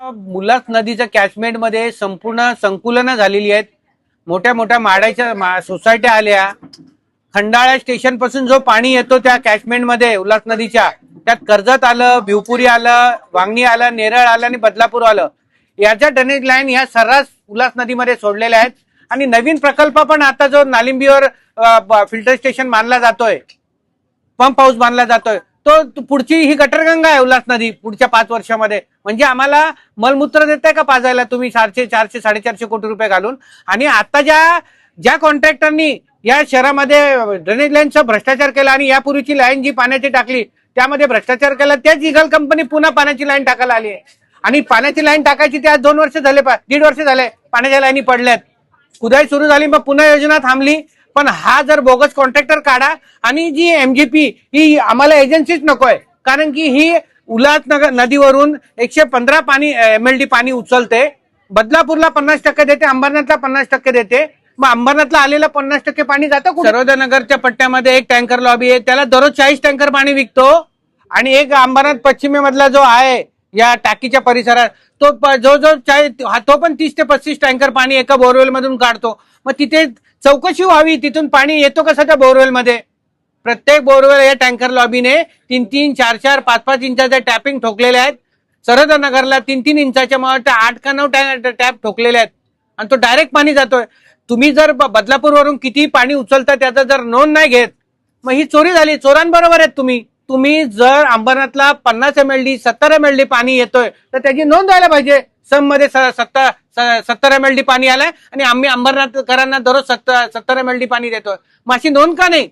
मुलास नदीच्या कॅचमेंट मध्ये संपूर्ण संकुलन झालेली आहेत. मोठ्या मोठ्या माड्याच्या सोसायट्या आल्या. खंडाळा स्टेशन पासून जो पाणी येतो त्या कॅचमेंट मध्ये उल्हास नदीच्या, त्यात कर्जत आलं, भिवपुरी आलं, वांगणी आलं, नेरळ आलं आणि बदलापूर आलं. याच्या ड्रेनेज लाईन या सर्रास उल्हास नदीमध्ये सोडलेल्या आहेत. आणि नवीन प्रकल्प पण आता जो नालिंबीवर फिल्टर स्टेशन बांधला जातोय, पंप हाऊस बांधला जातोय, तो पुढची ही गटरगंगा आहे उल्हास नदी पुढच्या 5 वर्षामध्ये. म्हणजे आम्हाला मलमूत्र देताय का पाजायला तुम्ही 400, 450 कोटी रुपये घालून. आणि आता ज्या कॉन्ट्रॅक्टरनी या शहरामध्ये ड्रेनेज लाईनचा भ्रष्टाचार केला आणि यापूर्वीची लाईन जी पाण्याची टाकली त्यामध्ये भ्रष्टाचार केला, त्याच इगल कंपनी पुन्हा पाण्याची लाईन टाकायला आली आहे. आणि पाण्याची लाईन टाकायची ते आज 2 वर्ष झाले, 1.5 वर्ष झाले पाण्याच्या लाईनी पडल्यात. खुदाई सुरू झाली, मग पुन्हा योजना थांबली. पण हा जर बोगस कॉन्ट्रॅक्टर काढा. आणि जी एमजीपी ही आम्हाला एजन्सीच नकोय, कारण की ही उल्हास नदीवरून 115 MLD पाणी उचलते. बदलापूरला 50% देते, अंबरनाथला 50% देते. मग अंबरनाथला आलेलं 50% पाणी जातं कुठे? सर्वोदयनगरच्या पट्ट्यामध्ये एक टँकर लॉबी आहे, त्याला दररोज 40 टँकर पाणी विकतो. आणि एक अंबरनाथ पश्चिमेमधला जो आहे या टाकीच्या परिसरात, तो तो पण 30 ते 35 टँकर पाणी एका बोरवेल मधून काढतो. मग तिथे चौकशी व्हावी, तिथून पाणी येतो कसं त्या बोरवेल मध्ये. प्रत्येक बोरवेल या टँकर लॉबीने 3-3, 4-4, 5-5 इंचाचे टॅपिंग ठोकलेले आहेत. सरदारनगरला 3-3 इंचाच्या मला 8 का 9 टॅप ठोकलेले आहेत. आणि तो डायरेक्ट पाणी जातोय. तुम्ही जर बदलापूरवरून किती पाणी उचलता त्याचा जर नोंद नाही घेत, मग ही चोरी झाली. चोरांबरोबर आहेत तुम्ही जर अंबरनाथला 50 MLD 70 MLD पाणी येतोय तर त्याची नोंद व्हायला पाहिजे. सम मध्ये 70 MLD पाणी आलंय आणि आम्ही अंबरनाथकरांना दररोज 70 MLD पाणी देतोय. मग अशी नोंद का नाही?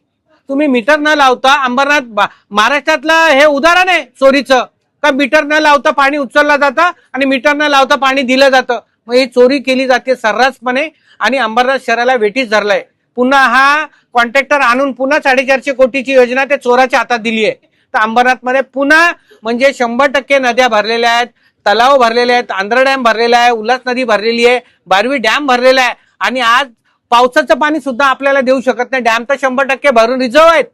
तुम्ही मीटर न लावता, अंबरनाथ महाराष्ट्रातलं हे उदाहरण आहे चोरीचं, का मीटर न लावता पाणी उचललं जातं आणि मीटर न लावता पाणी दिलं जातं. मग ही चोरी केली जाते सर्रासपणे आणि अंबरनाथ शहराला वेठीस धरलाय. पुन्हा हा कॉन्ट्रॅक्टर आणून पुन्हा 450 कोटीची योजना त्या चोराच्या हातात दिली आहे. तर अंबरनाथ मध्ये पुन्हा म्हणजे 100% नद्या भरलेल्या आहेत, तलाव भरलेले आहेत, आंध्र डॅम भरलेला आहे, उल्हास नदी भरलेली आहे, बारवी डॅम भरलेला आहे. आणि आज पावसाचं पाणी सुद्धा आपल्याला देऊ शकत नाही. डॅम तर 100% भरून रिझर्व आहेत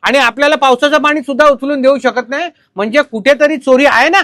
आणि आपल्याला पावसाचं पाणी सुद्धा उचलून देऊ शकत नाही. म्हणजे कुठेतरी चोरी आहे ना.